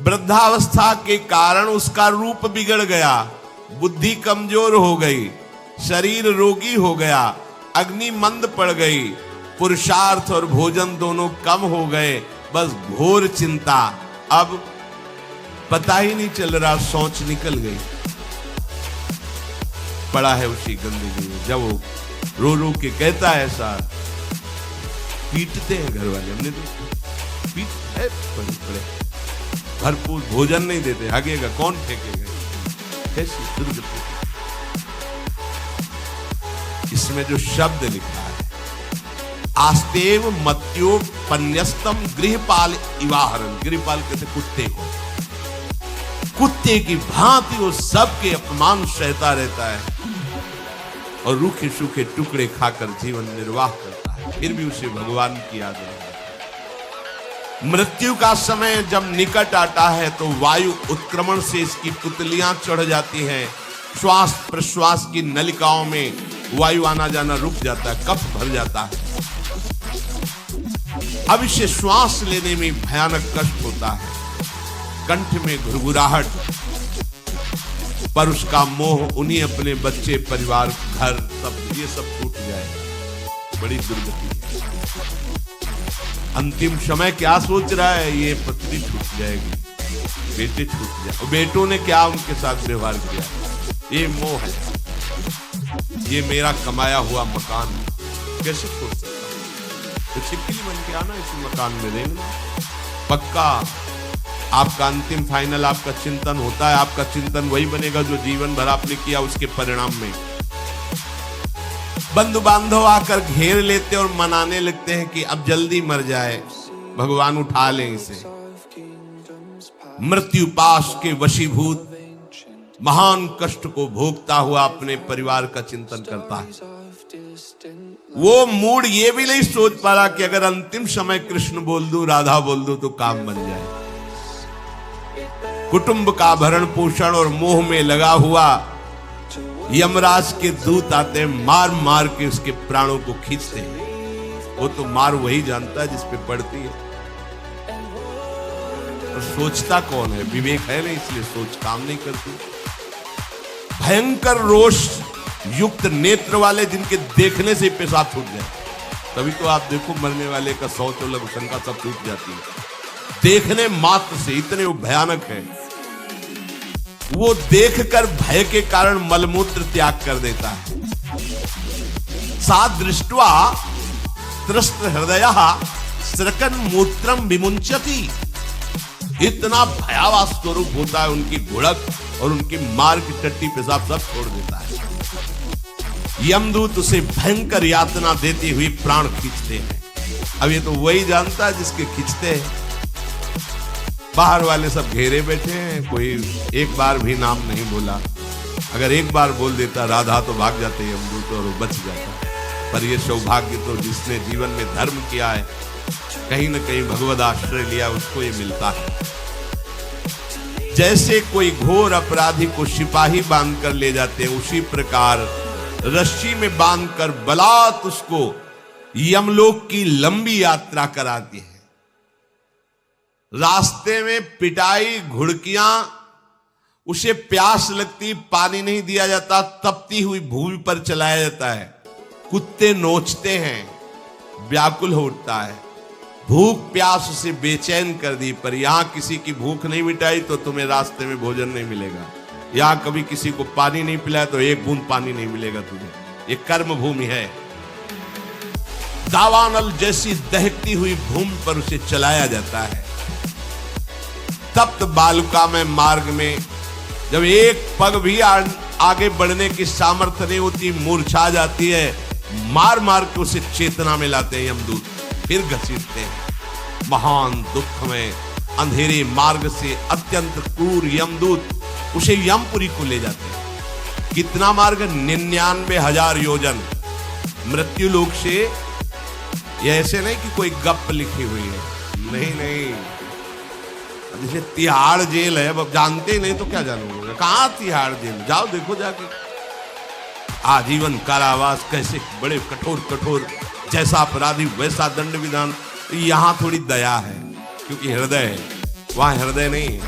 वृद्धावस्था के कारण उसका रूप बिगड़ गया, बुद्धि कमजोर हो गई, शरीर रोगी हो गया, अग्नि मंद पड़ गई, पुरुषार्थ और भोजन दोनों कम हो गए, बस घोर चिंता। अब पता ही नहीं चल रहा, सोच निकल गई, पड़ा है उसी गंदगी में। जब वो रो रो के कहता है ऐसा, पीटते हैं घर वाले, हमने तो पीट है, बड़े भरपूर भोजन नहीं देते, हगेगा कौन, फेंकेगा, कैसी दुर्गति। इसमें जो शब्द लिखा है, आस्तेव मत्यो पन्यस्तम गृहपाल इवाहरन, गृहपाल कहते कुत्ते को, कुत्ते की भांति वो सबके अपमान सहता रहता है और रूखे सूखे टुकड़े खाकर जीवन निर्वाह करता है, फिर भी उसे भगवान की याद है। मृत्यु का समय जब निकट आता है तो वायु उत्क्रमण से इसकी पुतलियां चढ़ जाती हैं, श्वास प्रश्वास की नलिकाओं में वायु आना जाना रुक जाता है, कफ भर जाता है। अब इसे श्वास लेने में भयानक कष्ट होता है, कंठ में घुरघुराहट, पर उसका मोह उन्हीं अपने बच्चे, परिवार, घर, सब ये सब छूट जाएगा। बड़ी दुर्गति है। अंतिम समय क्या सोच रहा है, ये पत्नी छूट जाएगी, बेटे छूट जाए, बेटों ने क्या उनके साथ व्यवहार किया, ये मोह है, ये मेरा कमाया हुआ मकान कैसे छोड़ सकता हूं, तो छिपकली बन के आना इस मकान में रहना। पक्का आपका अंतिम फाइनल आपका चिंतन होता है, आपका चिंतन वही बनेगा जो जीवन भर आपने किया, उसके परिणाम में बंधु बांधव आकर घेर लेते और मनाने लगते हैं कि अब जल्दी मर जाए, भगवान उठा लें इसे। मृत्यु पाश के वशीभूत महान कष्ट को भोगता हुआ अपने परिवार का चिंतन करता है। वो मूड ये भी नहीं सोच पा रहा कि अगर अंतिम समय कृष्ण बोल दूं, राधा बोल दूं तो काम बन जाए। कुटुंब का भरण पोषण और मोह में लगा हुआ यमराज के दूत आते हैं, मार मार के उसके प्राणों को खींचते हैं। वो तो मार वही जानता है जिस पे पड़ती है, और सोचता कौन है, विवेक है नहीं, इसलिए सोच काम नहीं करती। भयंकर रोष युक्त नेत्र वाले, जिनके देखने से पेशाब छूट जाए, तभी तो आप देखो मरने वाले का शौच और लघुशंका सब छूट जाती है, देखने मात्र से, इतने वो भयानक है। वो देखकर भय के कारण मलमूत्र त्याग कर देता है। सा दृष्ट्वा त्रस्त हृदयः स्रकन मूत्रम विमुंचति, इतना भयावह स्वरूप होता है उनकी घुड़क, और उनकी मार की टट्टी पेशाब सब छोड़ देता है। यमदूत उसे भयंकर यातना देती हुई प्राण खींचते हैं। अब ये तो वही जानता है जिसके खींचते हैं। बाहर वाले सब घेरे बैठे हैं, कोई एक बार भी नाम नहीं बोला। अगर एक बार बोल देता राधा तो भाग जाते यमदूत और वो बच जाता। पर ये सौभाग्य तो जिसने जीवन में धर्म किया है, कहीं न कहीं भगवद आश्रय लिया, उसको ये मिलता है। जैसे कोई घोर अपराधी को सिपाही बांधकर ले जाते हैं, उसी प्रकार रस्सी में बांधकर बलात् उसको यमलोक की लंबी यात्रा कराती है। रास्ते में पिटाई, घुड़कियां, उसे प्यास लगती, पानी नहीं दिया जाता, तपती हुई भूमि पर चलाया जाता है। कुत्ते नोचते हैं, व्याकुल हो उठता है, भूख प्यास उसे बेचैन कर दी। पर यहां किसी की भूख नहीं मिटाई तो तुम्हें रास्ते में भोजन नहीं मिलेगा। यहां कभी किसी को पानी नहीं पिलाया तो एक बूंद पानी नहीं मिलेगा तुम्हें। ये कर्म भूमि है। दावानल जैसी दहकती हुई भूमि पर उसे चलाया जाता है। तप्त बालुका में मार्ग में जब एक पग भी आगे बढ़ने की सामर्थ्य नहीं होती, मूर्छा जाती है, मार मार के उसे चेतना में लाते हैं यमदूत, फिर घसीटते हैं। महान दुख में अंधेरे मार्ग से अत्यंत क्रूर यमदूत उसे यमपुरी को ले जाते हैं। कितना मार्ग? 99,000 योजन मृत्यु लोक से। यह ऐसे नहीं कि कोई गप लिखी हुई है, नहीं नहीं। जैसे तिहाड़ जेल है, अब जानते ही नहीं तो क्या जानोगे, कहां तिहाड़ जेल, जाओ देखो जाके। आजीवन कारावास, कैसे बड़े कठोर कठोर, जैसा अपराधी वैसा दंड विधान। यहां थोड़ी दया है क्योंकि हृदय है, वहां हृदय नहीं है,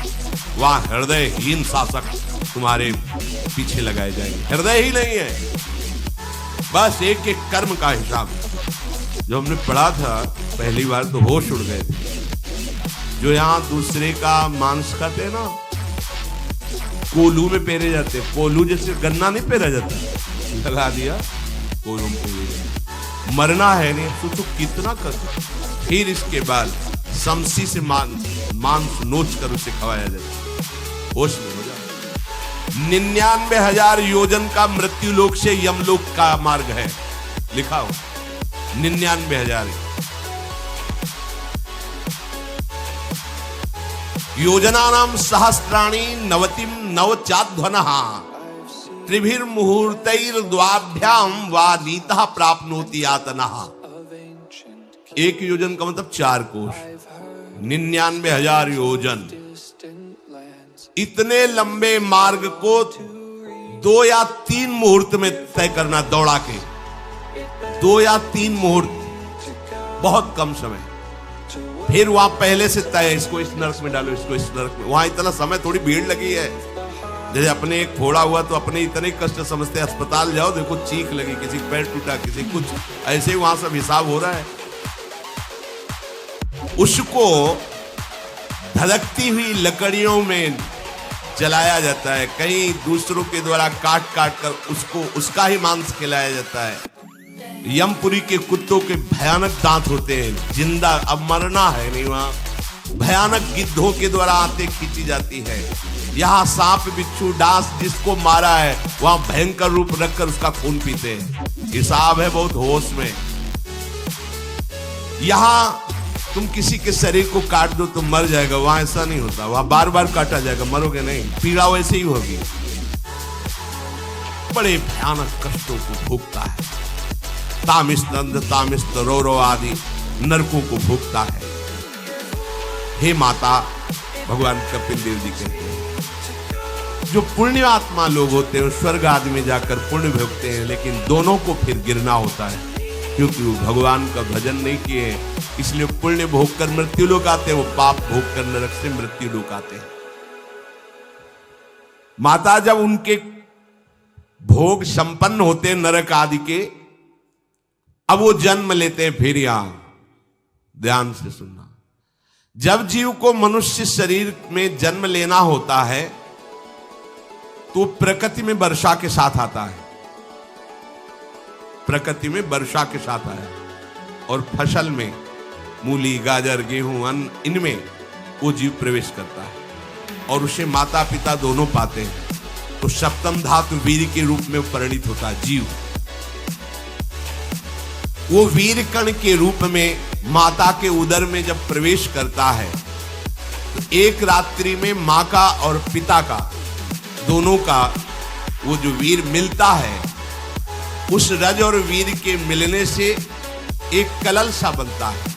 वहां हृदयहीन शासक तुम्हारे पीछे लगाए जाएंगे। हृदय ही नहीं है, बस एक एक कर्म का हिसाब। जो हमने पढ़ा था पहली बार तो होश उड़ गए थे। जो यहां दूसरे का मांस खाते हैं ना, कोलू में पेरे जाते, कोलू जैसे गन्ना नहीं पेरा जाता, लगा दिया कोलू में पेरे जाते। मरना है नहीं, सोचो कितना कष्ट। फिर इसके बाद शमशी से मांस नोच कर उसे खवाया जाता, होश में हो जाता। 99,000 योजन का मृत्यु लोक से यमलोक का मार्ग है, लिखा हो 99,000 योजनानाम सहस्राणि नवतिम नवचाध्वनः त्रिभिर्मुहूर्तैर्द्वाभ्याम वा नीतः प्राप्नोति यातनः। एक योजन का मतलब 4 कोश, 99,000 योजन। इतने लंबे मार्ग को 2 या 3 मुहूर्त में तय करना, दौड़ा के 2 या 3 मुहूर्त, बहुत कम समय। फिर वहां पहले से तय, इसको इस नर्क में डालो, इसको इस नर्क में। वहां इतना समय, थोड़ी भीड़ लगी है। जैसे अपने एक फोड़ा हुआ तो अपने इतने कष्ट समझते, अस्पताल जाओ देखो चीख लगी, किसी पैर टूटा, किसी कुछ, ऐसे ही वहां सब हिसाब हो रहा है। उसको धधकती हुई लकड़ियों में जलाया जाता है, कहीं दूसरों के द्वारा काट काट कर उसको उसका ही मांस खिलाया जाता है। यमपुरी के कुत्तों के भयानक दांत होते हैं, जिंदा, अब मरना है नहीं वहां। भयानक गिद्धों के द्वारा आंतें खींची जाती है। यहाँ सांप बिच्छू डांस जिसको मारा है, वहां भयंकर रूप रखकर उसका खून पीते हैं। हिसाब है बहुत होश में। यहाँ तुम किसी के शरीर को काट दो तो मर जाएगा, वहां ऐसा नहीं होता। वहां बार बार काटा जाएगा, मरोगे नहीं, पीड़ा वैसे ही होगी। बड़े भयानक कष्टों को भोगता है। तामिस्तंध तामिस्त रौरव आदि नरकों को भोगता है। हे माता, भगवान कपिल देव जी कहते हैं, जो पुण्य आत्मा लोग होते हैं स्वर्ग आदि में जाकर पुण्य भोगते हैं, लेकिन दोनों को फिर गिरना होता है, क्योंकि वो भगवान का भजन नहीं किए, इसलिए पुण्य भोग कर मृत्यु लोक आते हैं, वो पाप भोग कर नरक से मृत्यु लोक आते हैं। माता जब उनके भोग संपन्न होते हैं नरक आदि के, अब वो जन्म लेते हैं फिर यहां। ध्यान से सुनना, जब जीव को मनुष्य शरीर में जन्म लेना होता है तो प्रकृति में वर्षा के साथ आता है, प्रकृति में वर्षा के साथ आया, और फसल में मूली गाजर गेहूं अन्न, इनमें वो जीव प्रवेश करता है और उसे माता पिता दोनों पाते हैं। तो सप्तम धातु वीर के रूप में परिणित होता है जीव। वो वीर कण के रूप में माता के उदर में जब प्रवेश करता है तो एक रात्रि में मां का और पिता का, दोनों का वो जो वीर मिलता है, उस रज और वीर के मिलने से एक कलल सा बनता है।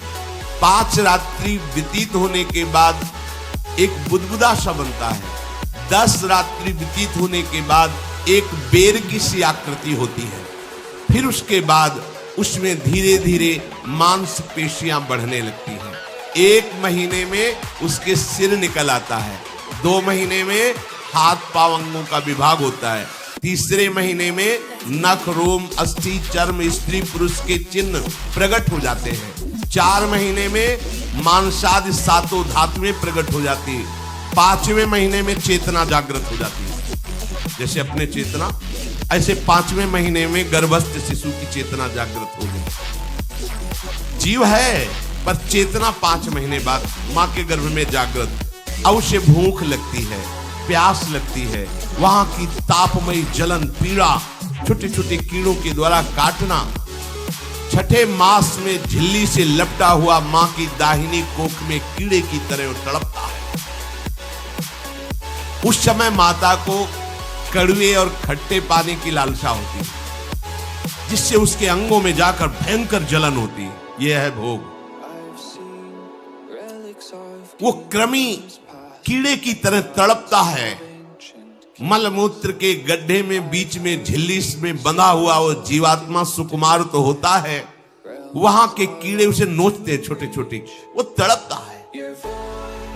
5 रात्रि व्यतीत होने के बाद एक बुदबुदा सा बनता है। 10 रात्रि व्यतीत होने के बाद एक बेर की सी आकृति होती है। फिर उसके बाद उसमें धीरे धीरे मांसपेशियां बढ़ने लगती हैं। 1 महीने में उसके सिर निकल आता है, 2 महीने में हाथ पांव अंगों का विभाग होता है, 3रे महीने में नख रोम अस्थि चर्म स्त्री पुरुष के चिन्ह प्रकट हो जाते हैं, 4 महीने में मांसादि 7 धातुएं प्रकट हो जाती है, 5वें महीने में चेतना जागृत हो जाती है। जैसे अपने चेतना, ऐसे 5वें महीने में गर्भस्थ शिशु की चेतना जागृत हो गई। जीव है पर चेतना 5 महीने बाद मां के गर्भ में जागृत। अब उसे भूख लगती है, प्यास लगती है, वहां की तापमयी जलन पीड़ा, छोटे छोटे कीड़ों के द्वारा काटना। 6ठे मास में झिल्ली से लपटा हुआ मां की दाहिनी कोख में कीड़े की तरह तड़पता है। उस समय माता को कड़वे और खट्टे पानी की लालसा होती है, जिससे उसके अंगों में जाकर भयंकर जलन होती है। यह है भोग। वो कृमि कीड़े की तरह तड़पता है। मलमूत्र के गड्ढे में बीच में झिल्ली में बंधा हुआ वो जीवात्मा सुकुमार तो होता है, वहां के कीड़े उसे नोचते छोटे छोटे, वो तड़पता है।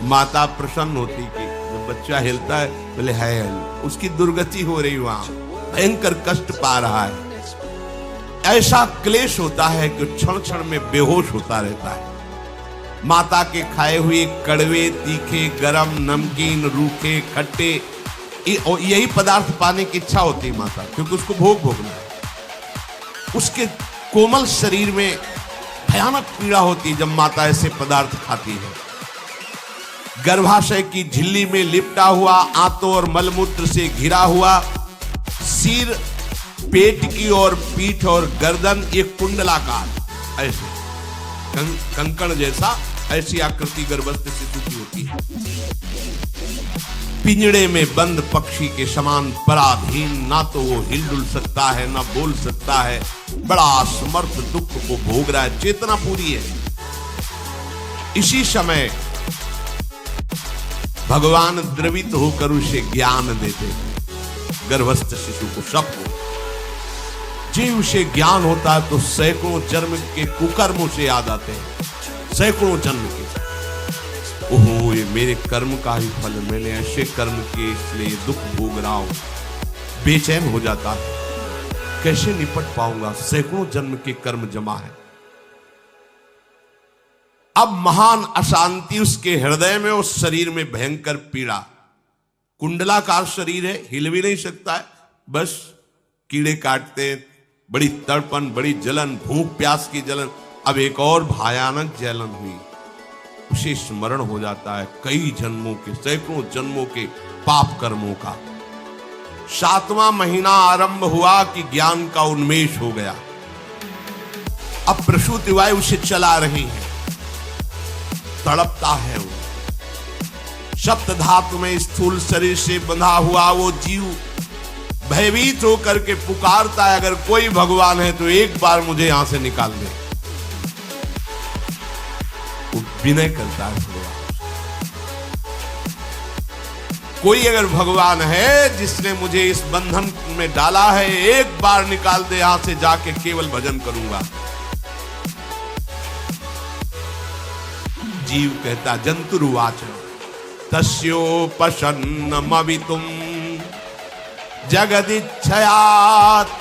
माता प्रसन्न होती कि जब बच्चा हिलता है, बोले है उसकी दुर्गति हो रही, वहां भयंकर कष्ट पा रहा है। ऐसा क्लेश होता है कि क्षण क्षण में बेहोश होता रहता है। माता के खाए हुए कड़वे, तीखे, गरम, नमकीन, रूखे, खट्टे, यही पदार्थ पाने की इच्छा होती है माता, क्योंकि उसको भोग भोगना है। उसके कोमल शरीर में भयानक पीड़ा होती है जब माता ऐसे पदार्थ खाती है। गर्भाशय की झिल्ली में लिपटा हुआ, आंतों और मलमूत्र से घिरा हुआ सिर, पेट की और पीठ और गर्दन एक कुंडलाकार, ऐसे कंकड़ जैसा, ऐसी आकृति गर्भस्थ शिशु की होती है। पिंजड़े में बंद पक्षी के समान पराधीन, ना तो वो हिलडुल सकता है ना बोल सकता है, बड़ा असमर्थ दुख को भोग रहा है, चेतना पूरी है। इसी समय भगवान द्रवित होकर उसे ज्ञान देते हैं, गर्भस्थ शिशु को, सबको। जी उसे ज्ञान होता है तो सैकड़ों जन्म के कुकर्मों से याद आते हैं, सैकड़ों जन्म के। ओहो, ये मेरे कर्म का ही फल, मैंने ऐसे कर्म किए इसलिए दुख भोग रहा हूं। बेचैन हो जाता है, कैसे निपट पाऊंगा, सैकड़ों जन्म के कर्म जमा है। अब महान अशांति उसके हृदय में, उस शरीर में भयंकर पीड़ा। कुंडलाकार शरीर है, हिल भी नहीं सकता है, बस कीड़े काटते, बड़ी तड़पन, बड़ी जलन, भूख प्यास की जलन। अब एक और भयानक जलन हुई, उसे स्मरण हो जाता है कई जन्मों के, सैकड़ों जन्मों के पाप कर्मों का। 7वां महीना आरंभ हुआ कि ज्ञान का उन्मेष हो गया। अब प्रसूति वायु उसे चला रही है, तड़पता है वो। सप्त धातु में स्थूल शरीर से बंधा हुआ वो जीव भयभीत होकर के पुकारता है, अगर कोई भगवान है तो एक बार मुझे यहां से निकाल दे। वो विनय करता है भगवान, कोई अगर भगवान है जिसने मुझे इस बंधन में डाला है, एक बार निकाल दे, यहां से जाके केवल भजन करूंगा। जीव कहता, जंतुरुवाच तस्योपशन्नमवितुम जगदिच्छयात्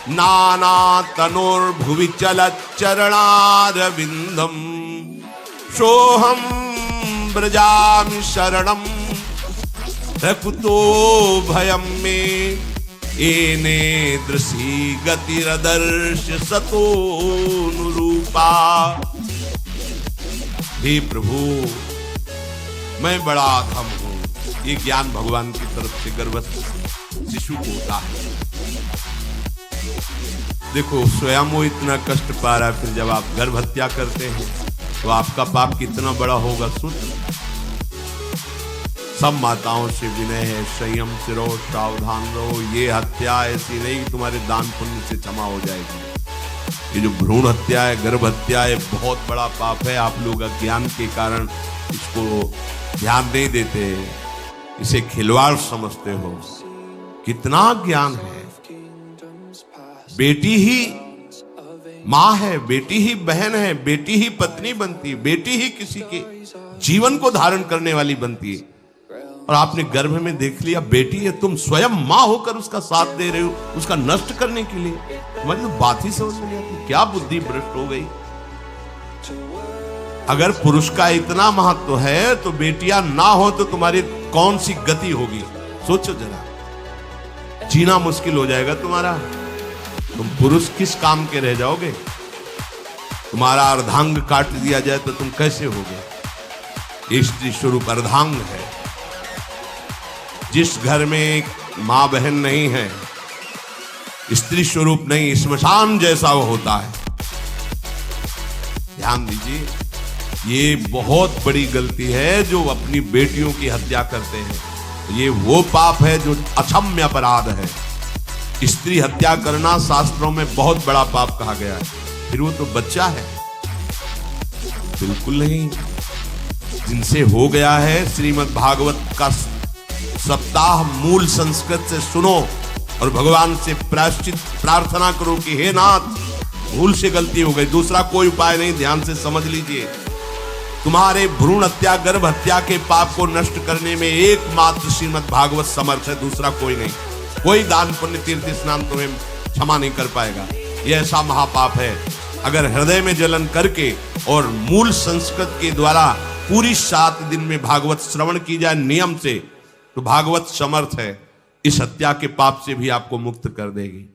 नाना तनोर्भुवि चलच्चरणारविंदम सोहम ब्रजामि शरणम रकुतो भयम मे एने दृशी गतिरदर्श सतोनुरूपा। हे प्रभु, मैं बड़ा अधम हूं। ये ज्ञान भगवान की तरफ से गर्भस्थ शिशु को होता है। देखो, स्वयं वो इतना कष्ट पा रहा है, फिर जब आप गर्भ हत्या करते हैं तो आपका पाप कितना बड़ा होगा। सुन, सब माताओं से विनय है, संयम से रहो, सावधान रहो। ये हत्या ऐसी नहीं कि तुम्हारे दान पुण्य से क्षमा हो जाएगी। ये जो भ्रूण हत्या है, गर्भ हत्या है, बहुत बड़ा पाप है। आप लोग अज्ञान के कारण इसको ध्यान नहीं देते, इसे खिलवाड़ समझते हो। कितना ज्ञान है। बेटी ही मां है, बेटी ही बहन है, बेटी ही पत्नी बनती है, बेटी ही किसी के जीवन को धारण करने वाली बनती है। और आपने गर्भ में देख लिया बेटी है, तुम स्वयं मां होकर उसका साथ दे रहे हो, उसका नष्ट करने के लिए। मतलब बात ही समझ में नहीं आती, क्या बुद्धि भ्रष्ट हो गई। अगर पुरुष का इतना महत्व है तो बेटियां ना हो तो तुम्हारी कौन सी गति होगी, सोचो जरा। जीना मुश्किल हो जाएगा तुम्हारा। तुम पुरुष किस काम के रह जाओगे। तुम्हारा अर्धांग काट दिया जाए तो तुम कैसे होगे। स्त्री स्वरूप अर्धांग है। जिस घर में एक मां बहन नहीं है, स्त्री स्वरूप नहीं, श्मशान जैसा वो होता है। ध्यान दीजिए, ये बहुत बड़ी गलती है जो अपनी बेटियों की हत्या करते हैं। ये वो पाप है जो अक्षम्य अपराध है। स्त्री हत्या करना शास्त्रों में बहुत बड़ा पाप कहा गया है। फिर वो तो बच्चा है, बिल्कुल नहीं। जिनसे हो गया है, श्रीमद् भागवत का सप्ताह मूल संस्कृत से सुनो और भगवान से प्रायश्चित प्रार्थना करो कि हे नाथ, भूल से गलती हो गई, दूसरा कोई उपाय नहीं। ध्यान से समझ लीजिए। तुम्हारे भ्रूण हत्या, गर्भ हत्या के पाप को नष्ट करने में एकमात्र श्रीमद् भागवत समर्थ है, दूसरा कोई नहीं। कोई दान पुण्य तीर्थ स्नान तुम्हें क्षमा नहीं कर पाएगा। यह ऐसा महापाप है। अगर हृदय में जलन करके और मूल संस्कृत के द्वारा पूरी 7 दिन में भागवत श्रवण की जाए नियम से, तो भागवत समर्थ है, इस हत्या के पाप से भी आपको मुक्त कर देगी।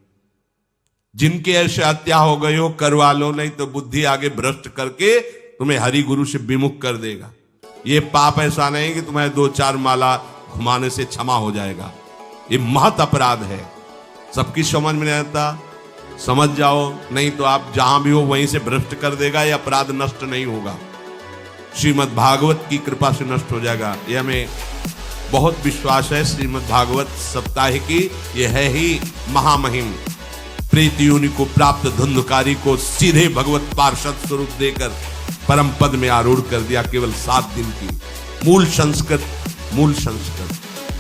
जिनके ऐसे हत्या हो गई हो करवा लो, नहीं तो बुद्धि आगे भ्रष्ट करके तुम्हें हरि गुरु से विमुख कर देगा। ये पाप ऐसा नहीं कि तुम्हें 2-4 माला घुमाने से क्षमा हो जाएगा। ये महत अपराध है। सबकी समझ में नहीं आता, समझ जाओ, नहीं तो आप जहां भी हो वहीं से भ्रष्ट कर देगा। ये अपराध नष्ट नहीं होगा, श्रीमद् भागवत की कृपा से नष्ट हो जाएगा। ये हमें बहुत विश्वास है। श्रीमद् भागवत सप्ताहिकी ये है ही महामहिम। प्रीति योनि को प्राप्त धुंधकारी को सीधे भगवत पार्षद स्वरूप देकर परम पद में आरूढ़ कर दिया। केवल 7 दिन की मूल संस्कृत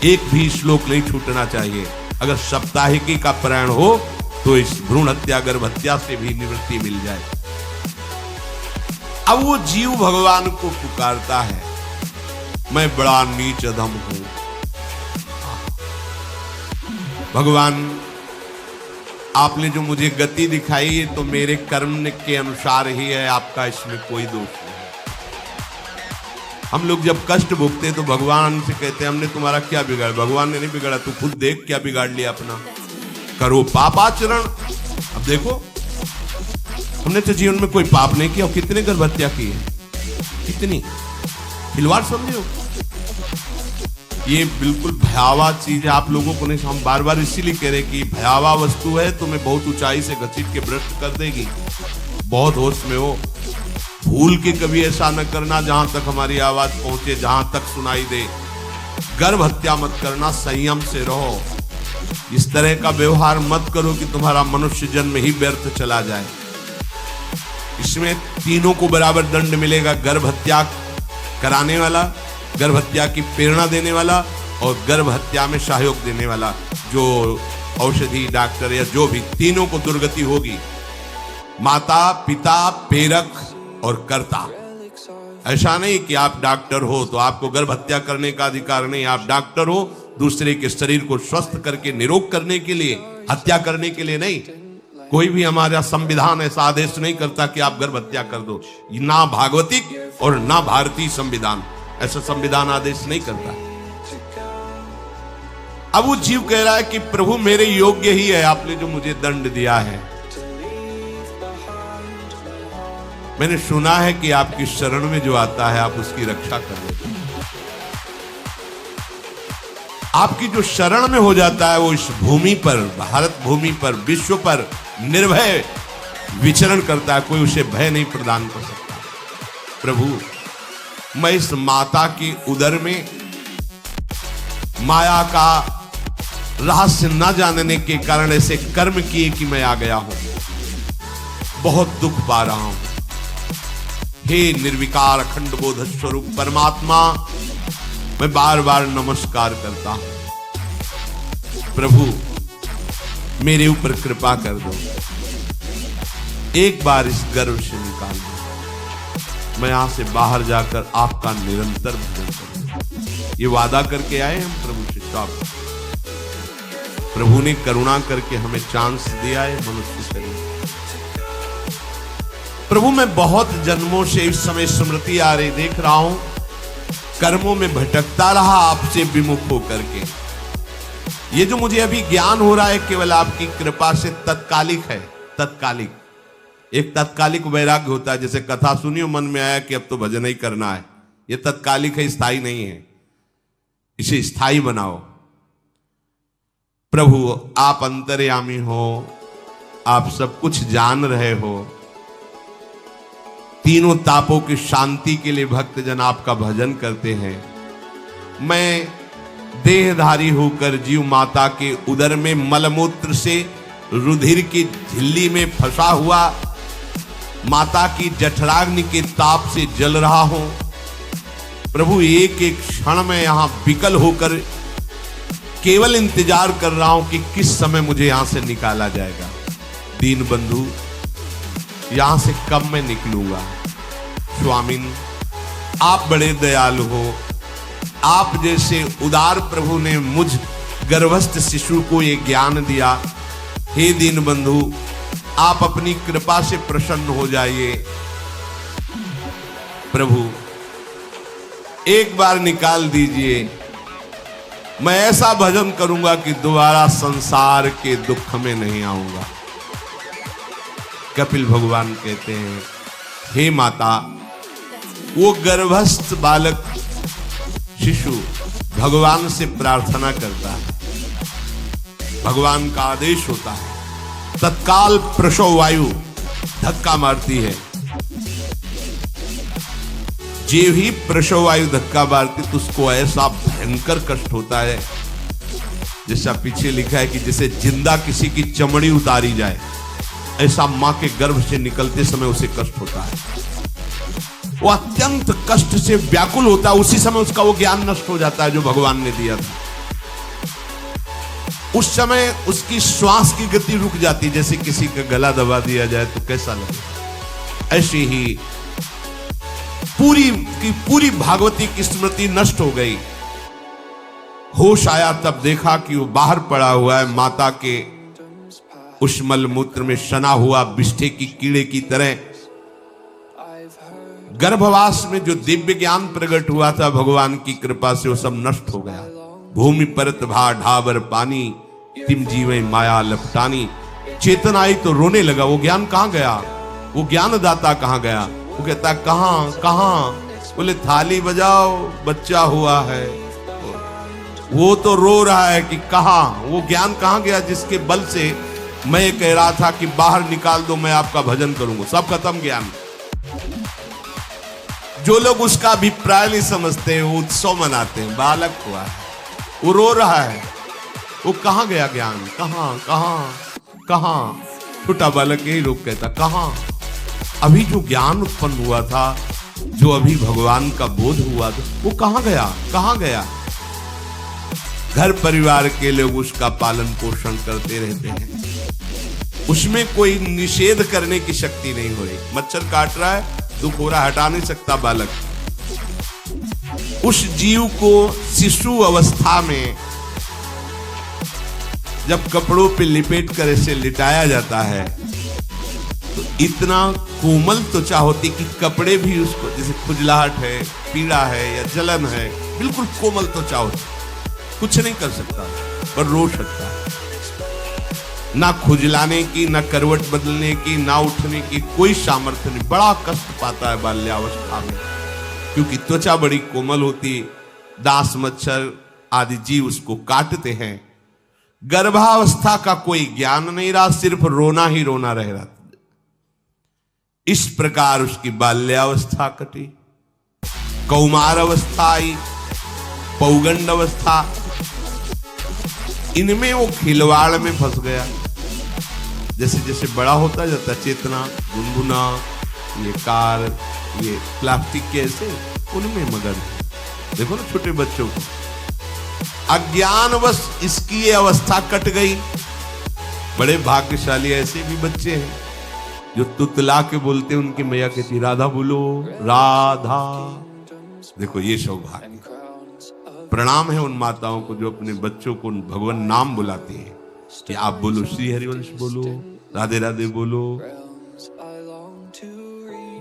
एक भी श्लोक नहीं छूटना चाहिए। अगर सप्ताहिकी का पारायण हो तो इस भ्रूण हत्या, गर्भ हत्या से भी निवृत्ति मिल जाए। अब वो जीव भगवान को पुकारता है, मैं बड़ा नीच अधम हूं। भगवान, आपने जो मुझे गति दिखाई है तो मेरे कर्म के अनुसार ही है, आपका इसमें कोई दोष नहीं। हम लोग जब कष्ट भोगते तो भगवान से कहते हैं हमने तुम्हारा क्या बिगाड़ा। भगवान ने नहीं बिगाड़ा, तू खुद देख क्या बिगाड़ लिया अपना। करो पापाचरण। अब देखो, हमने तो जीवन में कोई पाप नहीं किया और कितने गर्भ हत्या की है, कितनी खिलवाड़ समझे हो। ये बिल्कुल भयावह चीज है, आप लोगों को नहीं। हम बार बार इसीलिए कह रहे कि भयावह वस्तु है, तुम्हें बहुत ऊंचाई से घसीट के भ्रष्ट कर देगी। बहुत होश में हो, भूल के कभी ऐसा न करना जहां तक हमारी आवाज पहुंचे, जहां तक सुनाई दे। गर्भ हत्या मत करना, संयम से रहो। इस तरह का व्यवहार मत करो कि तुम्हारा मनुष्य जन्म ही व्यर्थ चला जाए। इसमें तीनों को बराबर दंड मिलेगा। गर्भ हत्या कराने वाला, गर्भ हत्या की प्रेरणा देने वाला और गर्भ हत्या में सहयोग देने वाला, जो औषधि डॉक्टर या जो भी, तीनों को दुर्गति होगी। माता, पिता, प्रेरक और कर्ता। ऐसा नहीं कि आप डॉक्टर हो तो आपको गर्भ हत्या करने का अधिकार नहीं। आप डॉक्टर हो दूसरे के शरीर को स्वस्थ करके निरोग करने के लिए, हत्या करने के लिए नहीं। कोई भी हमारा संविधान ऐसा आदेश नहीं करता कि आप गर्भ हत्या कर दो। ना भागवतिक और ना भारतीय संविधान ऐसा संविधान आदेश नहीं करता। अब वो जीव कह रहा है कि प्रभु मेरे योग्य ही है, आपने जो मुझे दंड दिया है। मैंने सुना है कि आपकी शरण में जो आता है आप उसकी रक्षा कर लेते हैं। आपकी जो शरण में हो जाता है वो इस भूमि पर, भारत भूमि पर, विश्व पर निर्भय विचरण करता है। कोई उसे भय नहीं प्रदान कर सकता। प्रभु, मैं इस माता की उदर में माया का रहस्य न जानने के कारण ऐसे कर्म किए कि मैं आ गया हूं। बहुत दुख पा रहा हूं। हे निर्विकार अखंड बोध स्वरूप परमात्मा, मैं बार बार नमस्कार करता हूं। प्रभु, मेरे ऊपर कृपा कर दो, एक बार इस गर्भ से निकाल दो। मैं यहां से बाहर जाकर आपका निरंतर भजन करूं। ये वादा करके आए हम प्रभु से। सब प्रभु ने करुणा करके हमें चांस दिया है मनुष्य शरीर। प्रभु, मैं बहुत जन्मों से इस समय स्मृति आ रही, देख रहा हूं कर्मों में भटकता रहा आपसे विमुख होकर के। ये जो मुझे अभी ज्ञान हो रहा है केवल आपकी कृपा से तत्कालिक है। तत्कालिक, एक तत्कालिक वैराग्य होता है। जैसे कथा सुनियो, मन में आया कि अब तो भजन ही करना है। ये तत्कालिक है, स्थायी नहीं है। इसे स्थायी बनाओ। प्रभु, आप अंतर्यामी हो, आप सब कुछ जान रहे हो। तीनों तापों की शांति के लिए भक्तजन आपका भजन करते हैं। मैं देहधारी होकर जीव माता के उदर में मलमूत्र से रुधिर की झिल्ली में फंसा हुआ माता की जठराग्नि के ताप से जल रहा हूं। प्रभु, एक एक क्षण में यहां विकल होकर केवल इंतजार कर रहा हूं कि किस समय मुझे यहां से निकाला जाएगा। दीन बंधु, यहां से कब मैं निकलूंगा। स्वामिन, आप बड़े दयालु हो। आप जैसे उदार प्रभु ने मुझ गर्भस्थ शिशु को ये ज्ञान दिया। हे दीन बंधु, आप अपनी कृपा से प्रसन्न हो जाइए। प्रभु एक बार निकाल दीजिए, मैं ऐसा भजन करूंगा कि दोबारा संसार के दुख में नहीं आऊंगा। कपिल भगवान कहते हैं, हे माता, वो गर्भस्थ बालक शिशु भगवान से प्रार्थना करता है, भगवान का आदेश होता है, तत्काल प्रसव वायु धक्का मारती है। जे ही प्रसव वायु धक्का मारती तो उसको ऐसा भयंकर कष्ट होता है, जैसा पीछे लिखा है कि जैसे जिंदा किसी की चमड़ी उतारी जाए, ऐसा मां के गर्भ से निकलते समय उसे कष्ट होता है। वो अत्यंत कष्ट से व्याकुल होता है। उसी समय उसका वो ज्ञान नष्ट हो जाता है जो भगवान ने दिया था। उस समय उसकी श्वास की गति रुक जाती, जैसे किसी का गला दबा दिया जाए तो कैसा लगे। ऐसी ही पूरी भागवती की स्मृति नष्ट हो गई। होश आया तब देखा कि वो बाहर पड़ा हुआ है, माता के उस मलमूत्र में सना हुआ बिष्ठे की कीड़े की तरह। गर्भवास में जो दिव्य ज्ञान प्रकट हुआ था भगवान की कृपा से, वो सब नष्ट हो गया। भूमि परत भा ढाबर पानी, तिम जीवे माया लपटानी। चेतन आई तो रोने लगा। वो ज्ञान कहां गया? वो ज्ञानदाता कहां गया? वो कहता कहां? बोले थाली बजाओ, बच्चा हुआ है। वो तो रो रहा है कि कहां, वो ज्ञान कहां गया जिसके बल से मैं ये कह रहा था कि बाहर निकाल दो, मैं आपका भजन करूंगा। सब खत्म ज्ञान। जो लोग उसका अभिप्राय नहीं समझते, वो उत्सव मनाते हैं। बालक हुआ है, वो रो रहा है, वो कहां गया ज्ञान? कहां? छोटा बालक यही लोग कहता, कहां? अभी जो ज्ञान उत्पन्न हुआ था, जो अभी भगवान का बोध हुआ था, वो कहां गया? घर परिवार के लोग उसका पालन पोषण करते रहते हैं, उसमें कोई निषेध करने की शक्ति नहीं हो रही। मच्छर काट रहा है, दुख हो रहा, हटा नहीं सकता बालक। उस जीव को शिशु अवस्था में जब कपड़ों पे लिपेट कर इसे लिटाया जाता है तो इतना कोमल त्वचा होती कि कपड़े भी उसको, जैसे खुजलाहट है, पीड़ा है या जलन है, बिल्कुल कोमल त्वचा होती, कुछ नहीं कर सकता पर रो सकता है। ना खुजलाने की, ना करवट बदलने की, ना उठने की कोई सामर्थ्य नहीं। बड़ा कष्ट पाता है बाल्यावस्था में, क्योंकि त्वचा बड़ी कोमल होती, दास मच्छर आदि जीव उसको काटते हैं। गर्भावस्था का कोई ज्ञान नहीं रहा, सिर्फ रोना ही रोना रह रहा। इस प्रकार उसकी बाल्यावस्था कटी, कौमार अवस्था आई, पौगंड अवस्था, इनमें वो खिलवाड़ में फंस गया। जैसे जैसे बड़ा होता जाता, चेतना, गुनगुना, ये कार, ये प्लास्टिक के ऐसे, उनमें मगन। देखो ना छोटे बच्चों को, अज्ञानवश इसकी ये अवस्था कट गई। बड़े भाग्यशाली ऐसे भी बच्चे हैं जो तुतला के बोलते हैं, उनकी मैया कहती राधा बोलो, राधा। देखो ये सौभाग्य। प्रणाम है उन माताओं को जो अपने बच्चों को भगवान नाम बुलाती है कि आप बोलो श्री हरिवंश बोलो, राधे राधे बोलो।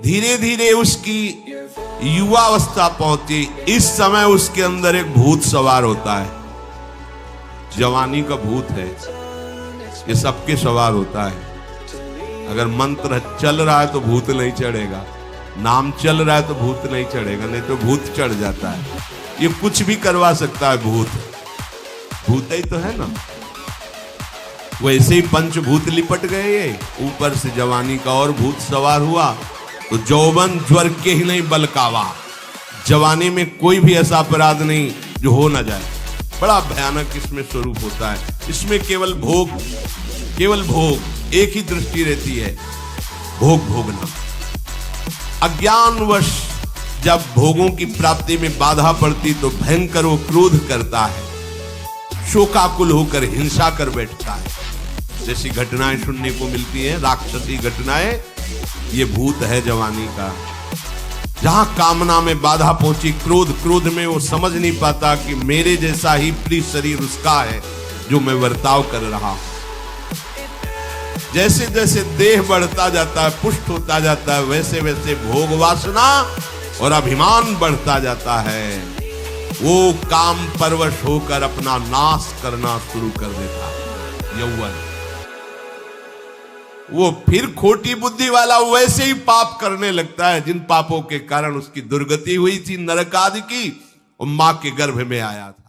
धीरे धीरे उसकी युवा अवस्था पहुंची। इस समय उसके अंदर एक भूत सवार होता है। जवानी का भूत है, ये सबके सवार होता है। अगर मंत्र चल रहा है तो भूत नहीं चढ़ेगा, नाम चल रहा है तो भूत नहीं चढ़ेगा, नहीं तो भूत चढ़ जाता है। ये कुछ भी करवा सकता है भूत, भूत ही तो है ना। वैसे ही पंचभूत लिपट गए, ये ऊपर से जवानी का और भूत सवार हुआ तो जौवन ज्वर के ही नहीं बलकावा। जवानी में कोई भी ऐसा अपराध नहीं जो हो ना जाए। बड़ा भयानक इसमें स्वरूप होता है। इसमें केवल भोग, एक ही दृष्टि रहती है, भोग भोगना। अज्ञानवश जब भोगों की प्राप्ति में बाधा पड़ती तो भयंकर वो क्रोध करता है, शोकाकुल होकर हिंसा कर बैठता है। जैसी घटनाएं सुनने को मिलती हैं, राक्षसी घटनाएं, ये भूत है जवानी का। जहां कामना में बाधा पहुंची, क्रोध, क्रोध में वो समझ नहीं पाता कि मेरे जैसा ही प्रिय शरीर उसका है जो मैं वर्ताव कर रहा हूं। जैसे जैसे देह बढ़ता जाता है, पुष्ट होता जाता है, वैसे वैसे भोग वासना और अभिमान बढ़ता जाता है। वो काम परवश होकर अपना नाश करना शुरू कर देता है। यौवन वो फिर खोटी बुद्धि वाला वैसे ही पाप करने लगता है जिन पापों के कारण उसकी दुर्गति हुई थी, नरक आदि की, और मां के गर्भ में आया था।